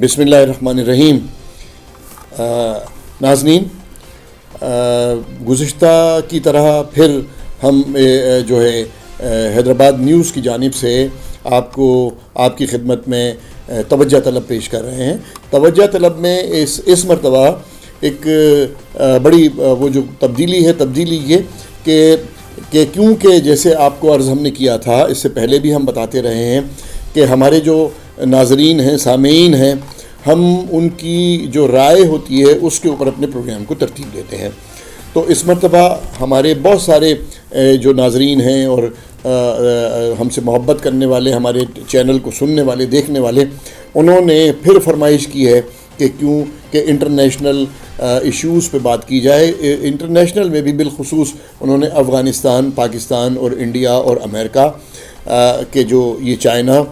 بسم اللہ الرحمن الرحیم۔ ناظرین، گزشتہ کی طرح پھر ہم جو ہے حیدرآباد نیوز کی جانب سے آپ کی خدمت میں توجہ طلب پیش کر رہے ہیں۔ توجہ طلب میں اس مرتبہ ایک بڑی وہ جو تبدیلی یہ کہ کیونکہ جیسے آپ کو عرض ہم نے کیا تھا، اس سے پہلے بھی ہم بتاتے رہے ہیں کہ ہمارے جو ناظرین ہیں، سامعین ہیں، ہم ان کی جو رائے ہوتی ہے اس کے اوپر اپنے پروگرام کو ترتیب دیتے ہیں۔ تو اس مرتبہ ہمارے بہت سارے جو ناظرین ہیں اور ہم سے محبت کرنے والے، ہمارے چینل کو سننے والے، دیکھنے والے، انہوں نے پھر فرمائش کی ہے کہ کیوں کہ انٹرنیشنل ایشوز پہ بات کی جائے۔ انٹرنیشنل میں بھی بالخصوص انہوں نے افغانستان، پاکستان اور انڈیا اور امریکہ کے جو یہ چائنا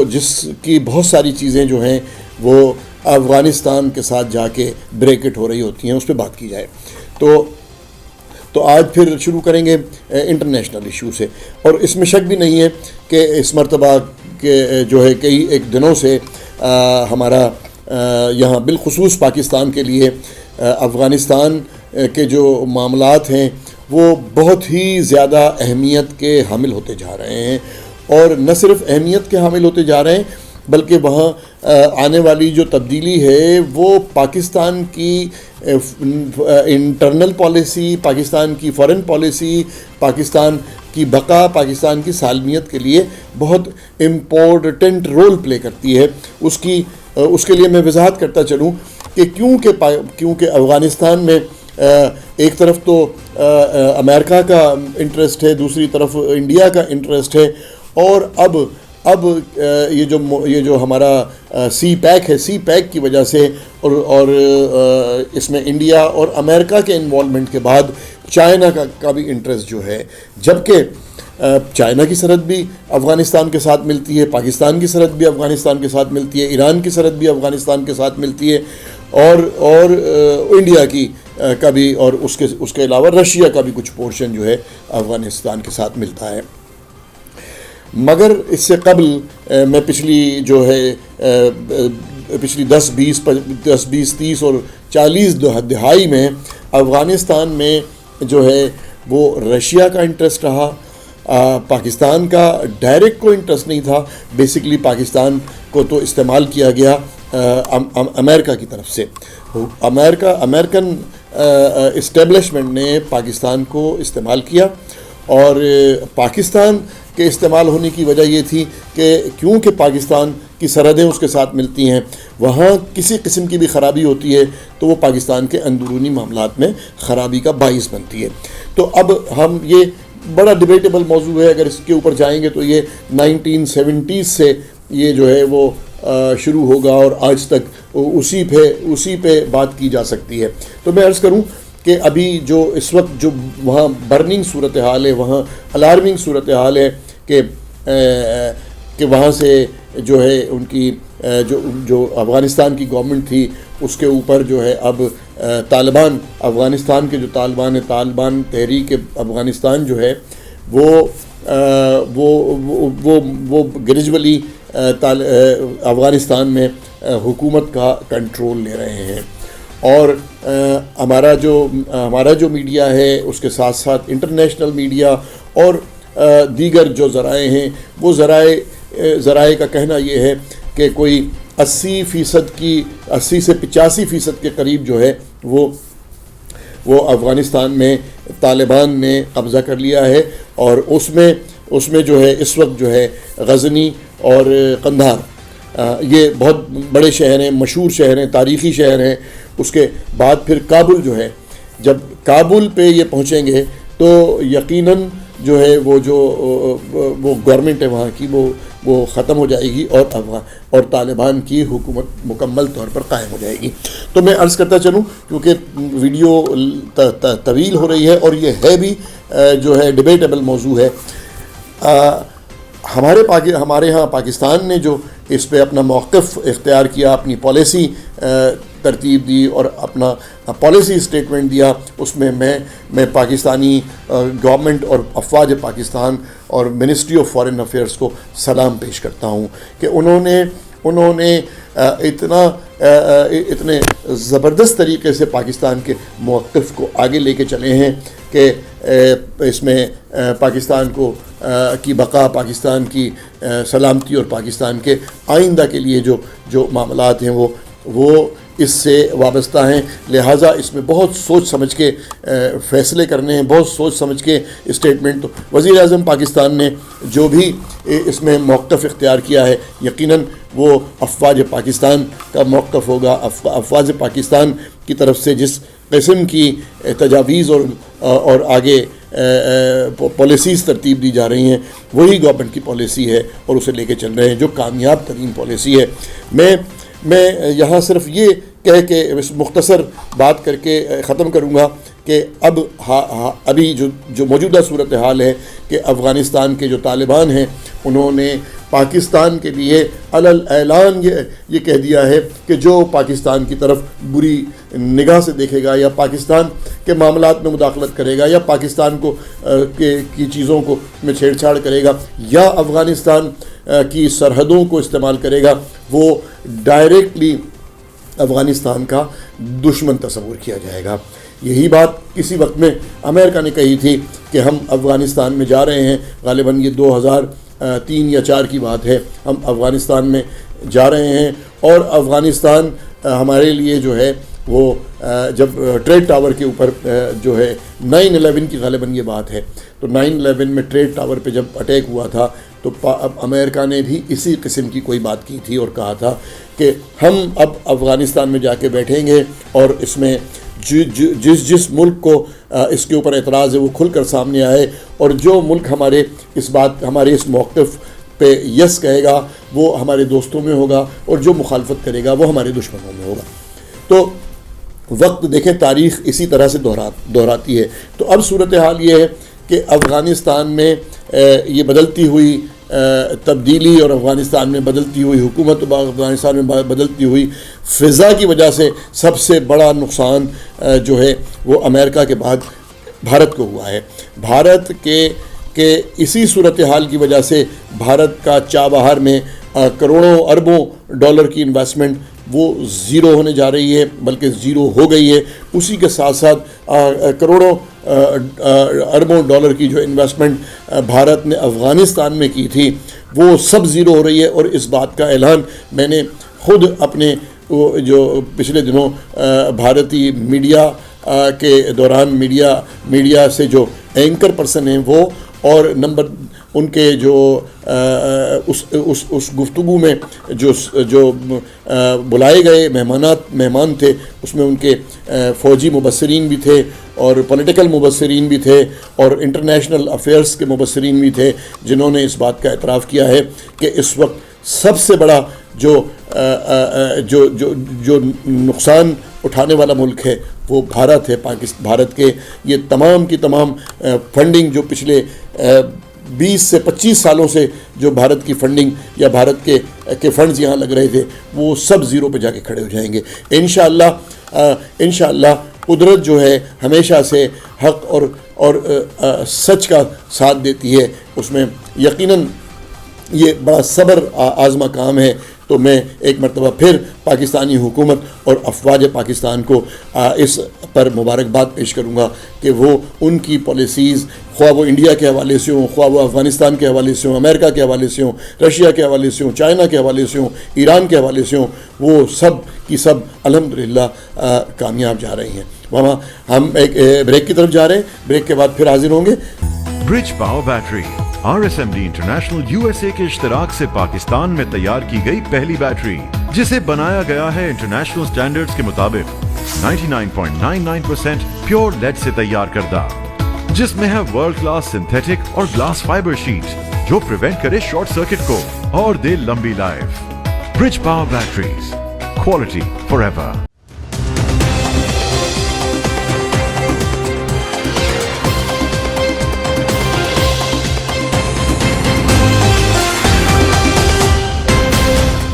جس کی بہت ساری چیزیں جو ہیں وہ افغانستان کے ساتھ جا کے بریکٹ ہو رہی ہوتی ہیں، اس پہ بات کی جائے۔ تو آج پھر شروع کریں گے انٹرنیشنل ایشو سے، اور اس میں شک بھی نہیں ہے کہ اس مرتبہ کے جو ہے کئی ایک دنوں سے ہمارا یہاں بالخصوص پاکستان کے لیے افغانستان کے جو معاملات ہیں وہ بہت ہی زیادہ اہمیت کے حامل ہوتے جا رہے ہیں، اور نہ صرف اہمیت کے حامل ہوتے جا رہے ہیں بلکہ وہاں آنے والی جو تبدیلی ہے وہ پاکستان کی انٹرنل پالیسی، پاکستان کی فارن پالیسی، پاکستان کی بقا، پاکستان کی سالمیت کے لیے بہت امپورٹنٹ رول پلے کرتی ہے۔ اس کے لیے میں وضاحت کرتا چلوں کہ کیونکہ افغانستان میں ایک طرف تو امریکہ کا انٹرسٹ ہے، دوسری طرف انڈیا کا انٹرسٹ ہے، اور اب یہ جو ہمارا سی پیک کی وجہ سے اور اس میں انڈیا اور امریکہ کے انوالومنٹ کے بعد چائنا کا بھی انٹرسٹ جو ہے، جبکہ چائنا کی سرحد بھی افغانستان کے ساتھ ملتی ہے، پاکستان کی سرحد بھی افغانستان کے ساتھ ملتی ہے، ایران کی سرحد بھی افغانستان کے ساتھ ملتی ہے، اور انڈیا کی کا بھی، اور اس کے علاوہ رشیا کا بھی کچھ پورشن جو ہے افغانستان کے ساتھ ملتا ہے۔ مگر اس سے قبل میں پچھلی 10، 20، 30 اور 40 دہائی میں افغانستان میں جو ہے وہ رشیا کا انٹرسٹ رہا، پاکستان کا ڈائریکٹ کوئی انٹرسٹ نہیں تھا۔ بیسکلی پاکستان کو تو استعمال کیا گیا امریکہ کی طرف سے، امریکن اسٹیبلشمنٹ نے پاکستان کو استعمال کیا، اور پاکستان کے استعمال ہونے کی وجہ یہ تھی کہ کیونکہ پاکستان کی سرحدیں اس کے ساتھ ملتی ہیں، وہاں کسی قسم کی بھی خرابی ہوتی ہے تو وہ پاکستان کے اندرونی معاملات میں خرابی کا باعث بنتی ہے۔ تو اب ہم یہ بڑا ڈیبیٹیبل موضوع ہے، اگر اس کے اوپر جائیں گے تو یہ 1970s سے یہ جو ہے وہ شروع ہوگا اور آج تک اسی پہ بات کی جا سکتی ہے۔ تو میں عرض کروں کہ ابھی جو اس وقت جو وہاں برننگ صورتحال ہے، وہاں الارمنگ صورتحال ہے کہ وہاں سے جو ہے ان کی جو افغانستان کی گورنمنٹ تھی اس کے اوپر جو ہے اب طالبان، افغانستان کے جو طالبان تحریک افغانستان جو ہے وہ گریجولی افغانستان میں حکومت کا کنٹرول لے رہے ہیں، اور ہمارا جو میڈیا ہے اس کے ساتھ ساتھ انٹرنیشنل میڈیا اور دیگر جو ذرائع ہیں، وہ ذرائع کا کہنا یہ ہے کہ کوئی 80 سے 85% کے قریب جو ہے وہ افغانستان میں طالبان نے قبضہ کر لیا ہے، اور اس میں جو ہے اس وقت جو ہے غزنی اور قندھار یہ بہت بڑے شہر ہیں، مشہور شہر ہیں، تاریخی شہر ہیں۔ اس کے بعد پھر کابل جو ہے، جب کابل پہ یہ پہنچیں گے تو یقیناً جو ہے وہ گورنمنٹ ہے وہاں کی وہ ختم ہو جائے گی، اور طالبان کی حکومت مکمل طور پر قائم ہو جائے گی۔ تو میں عرض کرتا چلوں کیونکہ ویڈیو طویل ہو رہی ہے، اور یہ ہے بھی جو ہے ڈیبیٹیبل موضوع ہے۔ ہمارے ہاں پاکستان نے جو اس پہ اپنا موقف اختیار کیا، اپنی پالیسی ترتیب دی اور اپنا پالیسی اسٹیٹمنٹ دیا، اس میں میں پاکستانی گورنمنٹ اور افواج پاکستان اور منسٹری آف فارن افیئرس کو سلام پیش کرتا ہوں کہ انہوں نے انہوں نے اتنے زبردست طریقے سے پاکستان کے موقف کو آگے لے کے چلے ہیں کہ اس میں پاکستان کی بقا، پاکستان کی سلامتی اور پاکستان کے آئندہ کے لیے جو معاملات ہیں وہ اس سے وابستہ ہیں. لہٰذا اس میں بہت سوچ سمجھ کے فیصلے کرنے ہیں، بہت سوچ سمجھ کے اسٹیٹمنٹ. تو وزیر اعظم پاکستان نے جو بھی اس میں موقف اختیار کیا ہے، یقیناً وہ افواج پاکستان کا موقف ہوگا. افواج پاکستان کی طرف سے جس قسم کی تجاویز اور آگے پالیسیز ترتیب دی جا رہی ہیں، وہی گورنمنٹ کی پالیسی ہے اور اسے لے کے چل رہے ہیں، جو کامیاب ترین پالیسی ہے. میں یہاں صرف یہ کہہ کے اس مختصر بات کر کے ختم کروں گا کہ ابھی جو موجودہ صورتحال ہے کہ افغانستان کے جو طالبان ہیں، انہوں نے پاکستان کے لیے اعلان یہ کہہ دیا ہے کہ جو پاکستان کی طرف بری نگاہ سے دیکھے گا یا پاکستان کے معاملات میں مداخلت کرے گا یا پاکستان کی چیزوں کو میں چھیڑ چھاڑ کرے گا یا افغانستان کی سرحدوں کو استعمال کرے گا، وہ ڈائریکٹلی افغانستان کا دشمن تصور کیا جائے گا. یہی بات کسی وقت میں امریکہ نے کہی تھی کہ ہم افغانستان میں جا رہے ہیں، غالباً یہ 2003 یا 4 کی بات ہے، ہم افغانستان میں جا رہے ہیں اور افغانستان ہمارے لیے جو ہے وہ جب ٹریڈ ٹاور کے اوپر جو ہے 9/11 کی غالباً یہ بات ہے، تو 9/11 میں ٹریڈ ٹاور پہ جب اٹیک ہوا تھا تو امریکہ نے بھی اسی قسم کی کوئی بات کی تھی اور کہا تھا کہ ہم اب افغانستان میں جا کے بیٹھیں گے اور اس میں جس ملک کو اس کے اوپر اعتراض ہے وہ کھل کر سامنے آئے، اور جو ملک ہمارے اس موقف پہ یس کہے گا وہ ہمارے دوستوں میں ہوگا، اور جو مخالفت کرے گا وہ ہمارے دشمنوں میں ہوگا. تو وقت دیکھیں، تاریخ اسی طرح سے دہراتی ہے. تو اب صورتحال یہ ہے کہ افغانستان میں یہ بدلتی ہوئی تبدیلی اور افغانستان میں بدلتی ہوئی حکومت، افغانستان میں بدلتی ہوئی فضا کی وجہ سے سب سے بڑا نقصان جو ہے وہ امریکہ کے بعد بھارت کو ہوا ہے. بھارت کے اسی صورتحال کی وجہ سے بھارت کا چابہار میں کروڑوں اربوں ڈالر کی انویسٹمنٹ وہ زیرو ہونے جا رہی ہے، بلکہ زیرو ہو گئی ہے. اسی کے ساتھ ساتھ کروڑوں اربوں ڈالر کی جو انویسٹمنٹ بھارت نے افغانستان میں کی تھی وہ سب زیرو ہو رہی ہے. اور اس بات کا اعلان میں نے خود اپنے جو پچھلے دنوں بھارتی میڈیا کے دوران میڈیا سے جو اینکر پرسن ہیں وہ اور نمبر ان کے جو اس گفتگو میں جو بلائے گئے مہمان تھے، اس میں ان کے فوجی مبصرین بھی تھے اور پولیٹیکل مبصرین بھی تھے اور انٹرنیشنل افیئرس کے مبصرین بھی تھے، جنہوں نے اس بات کا اعتراف کیا ہے کہ اس وقت سب سے بڑا جو نقصان اٹھانے والا ملک ہے وہ بھارت ہے. بھارت کے یہ تمام کی تمام فنڈنگ جو پچھلے 20 سے 25 سالوں سے جو بھارت کی فنڈنگ یا بھارت کے فنڈز یہاں لگ رہے تھے وہ سب زیرو پہ جا کے کھڑے ہو جائیں گے انشاءاللہ. قدرت جو ہے ہمیشہ سے حق اور سچ کا ساتھ دیتی ہے، اس میں یقیناً یہ بڑا صبر آزما کام ہے. تو میں ایک مرتبہ پھر پاکستانی حکومت اور افواج پاکستان کو اس پر مبارکباد پیش کروں گا کہ وہ ان کی پالیسیز، خواہ وہ انڈیا کے حوالے سے ہوں، خواہ وہ افغانستان کے حوالے سے ہوں، امریکہ کے حوالے سے ہوں، رشیا کے حوالے سے ہوں، چائنا کے حوالے سے ہوں، ایران کے حوالے سے ہوں، وہ سب کی سب الحمدللہ کامیاب جا رہی ہیں. وہاں ہم ایک بریک کی طرف جا رہے ہیں، بریک کے بعد پھر حاضر ہوں گے. Bridge power battery RSMD international USA کے اشتراک سے پاکستان میں تیار کی گئی پہلی بیٹری، جسے بنایا گیا ہے انٹرنیشنل سٹینڈرڈز کے مطابق 99.99% پیور لیڈ سے تیار کردہ، جس میں ہے ورلڈ کلاس سنتھیٹک اور گلاس فائبر شیٹ جو پریونٹ کرے شارٹ سرکٹ کو اور دے لمبی life. Bridge power batteries, quality for ever.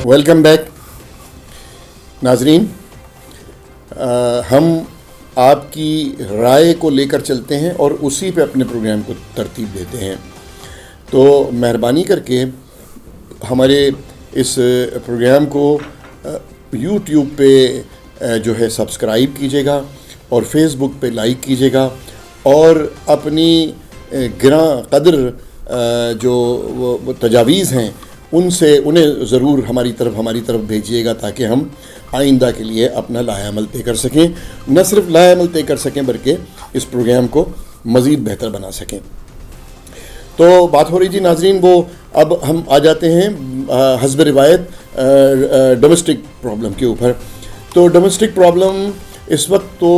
Welcome back ناظرین. ہم آپ کی رائے کو لے کر چلتے ہیں اور اسی پہ اپنے پروگرام کو ترتیب دیتے ہیں. تو مہربانی کر کے ہمارے اس پروگرام کو یوٹیوب پہ جو ہے سبسکرائب کیجیے گا اور فیس بک پہ لائک کیجیے گا، اور اپنی گراں قدر جو وہ تجاویز ہیں انہیں ضرور ہماری طرف بھیجیے گا، تاکہ ہم آئندہ کے لیے اپنا لاہ عمل طے کر سکیں، نہ صرف لاہ عمل طے کر سکیں بلکہ اس پروگرام کو مزید بہتر بنا سکیں۔ تو بات ہو رہی تھی ناظرین، وہ اب ہم آ جاتے ہیں حسب روایت ڈومیسٹک پرابلم کے اوپر۔ تو ڈومیسٹک پرابلم اس وقت تو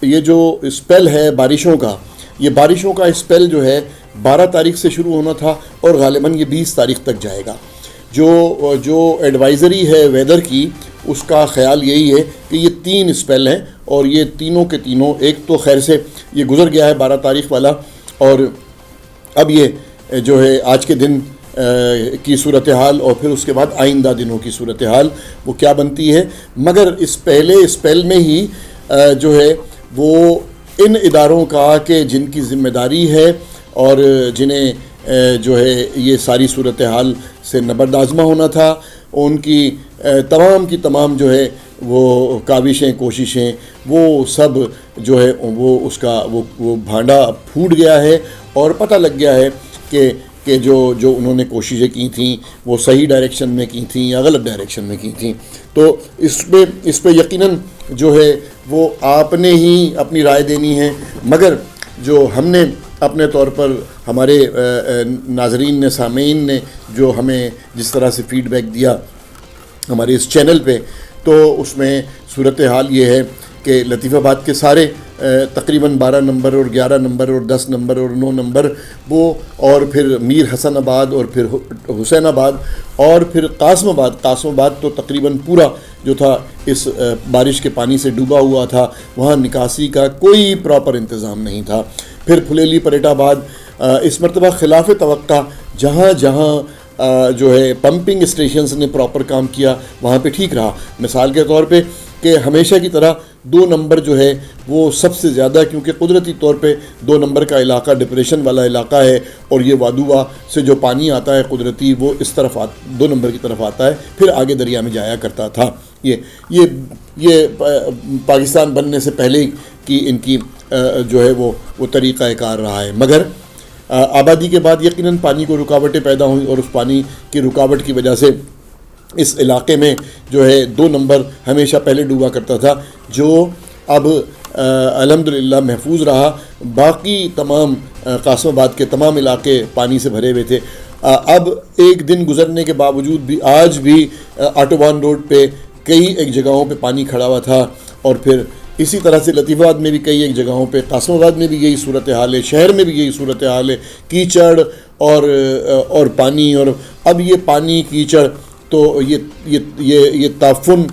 یہ جو اسپیل ہے بارشوں کا، یہ بارشوں کا اسپیل جو ہے 12 تاریخ سے شروع ہونا تھا اور غالباً یہ 20 تاریخ تک جائے گا۔ جو ایڈوائزری ہے ویدر کی، اس کا خیال یہی ہے کہ یہ 3 اسپیل ہیں، اور یہ تینوں کے تینوں، ایک تو خیر سے یہ گزر گیا ہے 12 تاریخ والا، اور اب یہ جو ہے آج کے دن کی صورتحال اور پھر اس کے بعد آئندہ دنوں کی صورتحال وہ کیا بنتی ہے۔ مگر اس پہلے اسپیل میں ہی جو ہے وہ ان اداروں کا کہ جن کی ذمہ داری ہے اور جنہیں جو ہے یہ ساری صورتحال سے نبردآزما ہونا تھا، ان کی تمام جو ہے وہ کاوشیں، کوششیں، وہ سب جو ہے وہ اس کا وہ بھانڈا پھوٹ گیا ہے، اور پتہ لگ گیا ہے کہ جو انہوں نے کوششیں کی تھیں وہ صحیح ڈائریکشن میں کی تھیں یا غلط ڈائریکشن میں کی تھیں۔ تو اس پہ یقیناً جو ہے وہ آپ نے ہی اپنی رائے دینی ہے، مگر جو ہم نے اپنے طور پر ہمارے ناظرین نے، سامعین نے جو ہمیں جس طرح سے فیڈ بیک دیا ہمارے اس چینل پہ، تو اس میں صورتحال یہ ہے کہ لطیف آباد کے سارے تقریباً 12 نمبر اور 11 نمبر اور 10 نمبر اور 9 نمبر وہ، اور پھر میر حسن آباد اور پھر حسین آباد اور پھر قاسم آباد تو تقریباً پورا جو تھا اس بارش کے پانی سے ڈوبا ہوا تھا، وہاں نکاسی کا کوئی پراپر انتظام نہیں تھا۔ پھر پھلیلی پریٹ آباد، اس مرتبہ خلاف توقع جہاں جو ہے پمپنگ اسٹیشنز نے پراپر کام کیا وہاں پہ ٹھیک رہا۔ مثال کے طور پہ کہ ہمیشہ کی طرح 2 نمبر جو ہے وہ سب سے زیادہ، کیونکہ قدرتی طور پہ 2 نمبر کا علاقہ ڈپریشن والا علاقہ ہے، اور یہ وادوا سے جو پانی آتا ہے قدرتی وہ اس طرف 2 نمبر کی طرف آتا ہے، پھر آگے دریا میں جایا کرتا تھا۔ یہ پاکستان بننے سے پہلے کی ان کی جو ہے وہ طریقہ کار رہا ہے، مگر آبادی کے بعد یقیناً پانی کو رکاوٹیں پیدا ہوئیں، اور اس پانی کی رکاوٹ کی وجہ سے اس علاقے میں جو ہے 2 نمبر ہمیشہ پہلے ڈوبا کرتا تھا، جو اب الحمدللہ محفوظ رہا۔ باقی تمام قاسم آباد کے تمام علاقے پانی سے بھرے ہوئے تھے۔ اب ایک دن گزرنے کے باوجود بھی آج بھی آٹوبان روڈ پہ کئی ایک جگہوں پہ پانی کھڑا ہوا تھا، اور پھر اسی طرح سے لطیف آباد میں بھی کئی ایک جگہوں پہ، قاسم آباد میں بھی یہی صورتحال ہے، شہر میں بھی یہی صورتحال ہے، کیچڑ اور پانی۔ اور اب یہ پانی کیچڑ تو یہ تعفن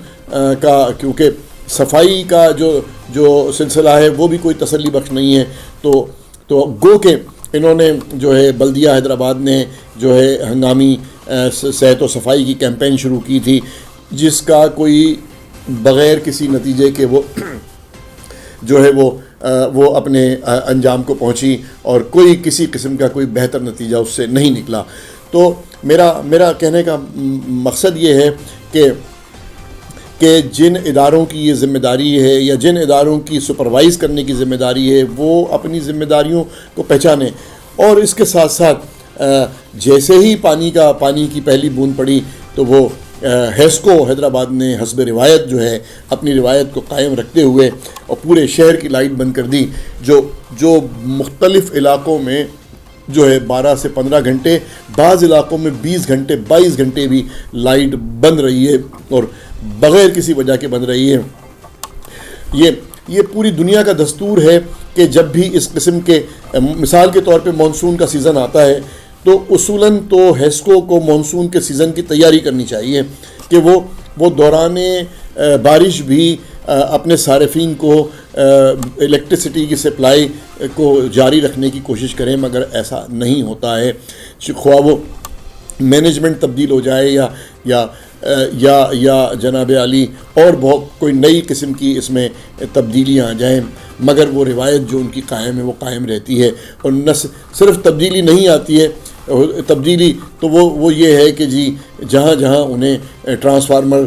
کا، کیونکہ صفائی کا جو سلسلہ ہے وہ بھی کوئی تسلی بخش نہیں ہے، تو گو کہ انہوں نے جو ہے بلدیہ حیدرآباد نے جو ہے ہنگامی صحت و صفائی کی کیمپین شروع کی تھی، جس کا کوئی بغیر کسی نتیجے کے وہ جو ہے وہ اپنے انجام کو پہنچی، اور کوئی کسی قسم کا کوئی بہتر نتیجہ اس سے نہیں نکلا۔ تو میرا کہنے کا مقصد یہ ہے کہ جن اداروں کی یہ ذمہ داری ہے یا جن اداروں کی سپروائز کرنے کی ذمہ داری ہے وہ اپنی ذمہ داریوں کو پہچانیں، اور اس کے ساتھ ساتھ جیسے ہی پانی کی پہلی بوند پڑی تو وہ ہیسکو حیدرآباد نے حسب روایت جو ہے اپنی روایت کو قائم رکھتے ہوئے اور پورے شہر کی لائٹ بند کر دی، جو مختلف علاقوں میں جو ہے 12 سے 15 گھنٹے، بعض علاقوں میں 20 گھنٹے 22 گھنٹے بھی لائٹ بند رہی ہے، اور بغیر کسی وجہ کے بند رہی ہے۔ یہ پوری دنیا کا دستور ہے کہ جب بھی اس قسم کے، مثال کے طور پہ مانسون کا سیزن آتا ہے تو اصولاً تو ہیسکو کو مانسون کے سیزن کی تیاری کرنی چاہیے کہ وہ دوران بارش بھی اپنے صارفین کو الیکٹرسٹی کی سپلائی کو جاری رکھنے کی کوشش کریں، مگر ایسا نہیں ہوتا ہے۔ خواہ وہ مینجمنٹ تبدیل ہو جائے یا جناب علی اور بہت کوئی نئی قسم کی اس میں تبدیلیاں آ جائیں، مگر وہ روایت جو ان کی قائم ہے وہ قائم رہتی ہے، اور نہ صرف تبدیلی نہیں آتی ہے تبدیلی تو وہ یہ ہے کہ جی جہاں جہاں انہیں ٹرانسفارمر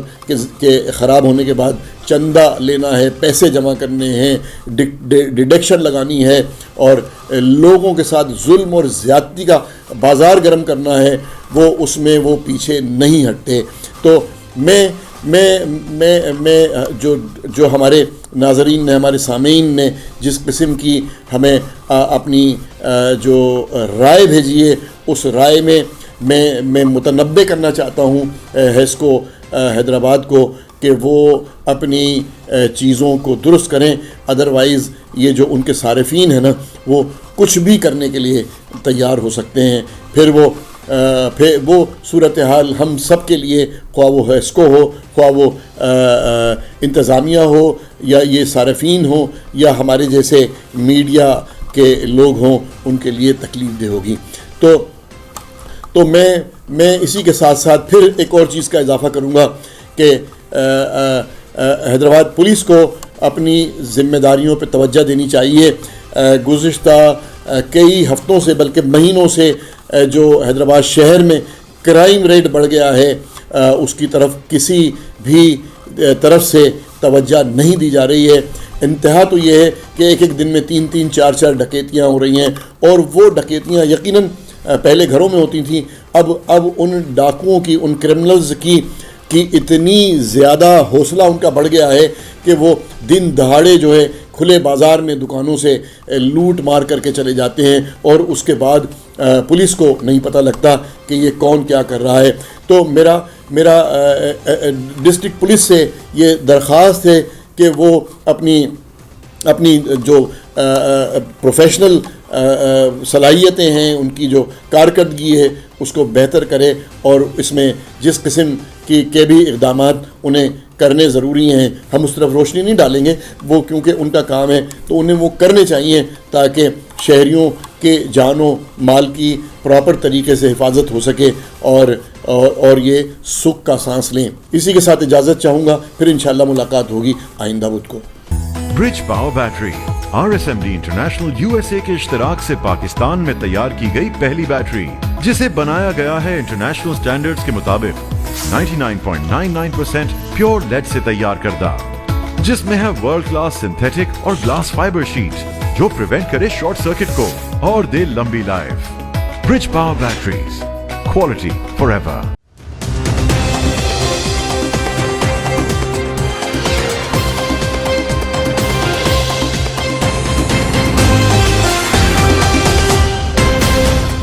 کے خراب ہونے کے بعد چندہ لینا ہے، پیسے جمع کرنے ہیں، ڈیڈکشن لگانی ہے اور لوگوں کے ساتھ ظلم اور زیادتی کا بازار گرم کرنا ہے، وہ اس میں وہ پیچھے نہیں ہٹتے. تو میں جو ہمارے ناظرین نے، ہمارے سامعین نے جس قسم کی ہمیں اپنی جو رائے بھیجی ہے، اس رائے میں متنبع کرنا چاہتا ہوں ہیسکو حیدرآباد کو کہ وہ اپنی چیزوں کو درست کریں. ادروائز یہ جو ان کے صارفین ہیں نا، وہ کچھ بھی کرنے کے لیے تیار ہو سکتے ہیں. پھر وہ صورتحال ہم سب کے لیے، خواہ وہ ہیسکو ہو، خواہ وہ انتظامیہ ہو، یا یہ صارفین ہوں، یا ہمارے جیسے میڈیا کے لوگ ہوں، ان کے لیے تکلیف دہ ہوگی. تو میں اسی کے ساتھ ساتھ پھر ایک اور چیز کا اضافہ کروں گا کہ حیدرآباد پولیس کو اپنی ذمہ داریوں پہ توجہ دینی چاہیے. گزشتہ کئی ہفتوں سے بلکہ مہینوں سے جو حیدرآباد شہر میں کرائم ریٹ بڑھ گیا ہے، اس کی طرف کسی بھی طرف سے توجہ نہیں دی جا رہی ہے. انتہا تو یہ ہے کہ ایک دن میں 3 4 ڈکیتیاں ہو رہی ہیں، اور وہ ڈکیتیاں یقیناً پہلے گھروں میں ہوتی تھیں، اب ان ڈاکوؤں کی، ان کرمنلز کی اتنی زیادہ حوصلہ ان کا بڑھ گیا ہے کہ وہ دن دہاڑے جو ہے کھلے بازار میں دکانوں سے لوٹ مار کر کے چلے جاتے ہیں، اور اس کے بعد پولیس کو نہیں پتہ لگتا کہ یہ کون کیا کر رہا ہے. تو میرا ڈسٹرکٹ پولیس سے یہ درخواست ہے کہ وہ اپنی جو پروفیشنل صلاحیتیں ہیں، ان کی جو کارکردگی ہے، اس کو بہتر کرے، اور اس میں جس قسم کے بھی اقدامات انہیں کرنے ضروری ہیں، ہم اس طرف روشنی نہیں ڈالیں گے، وہ کیونکہ ان کا کام ہے تو انہیں وہ کرنے چاہیے تاکہ شہریوں کے جان و مال کی پراپر طریقے سے حفاظت ہو سکے اور یہ سکھ کا سانس لیں. اسی کے ساتھ اجازت چاہوں گا، پھر انشاءاللہ ملاقات ہوگی آئندہ بدھ کو. Bridge power battery RSMD international USA کے اشتراک سے پاکستان میں تیار کی گئی پہلی بیٹری، جسے بنایا گیا ہے انٹرنیشنل سٹینڈرڈز کے مطابق 99.99% پیور لیڈ سے تیار کردہ، جس میں ہے ورلڈ کلاس سنتھیٹک اور گلاس فائبر شیٹ جو پریونٹ کرے شارٹ سرکٹ کو اور دے لمبی life. Bridge power batteries, quality for ever.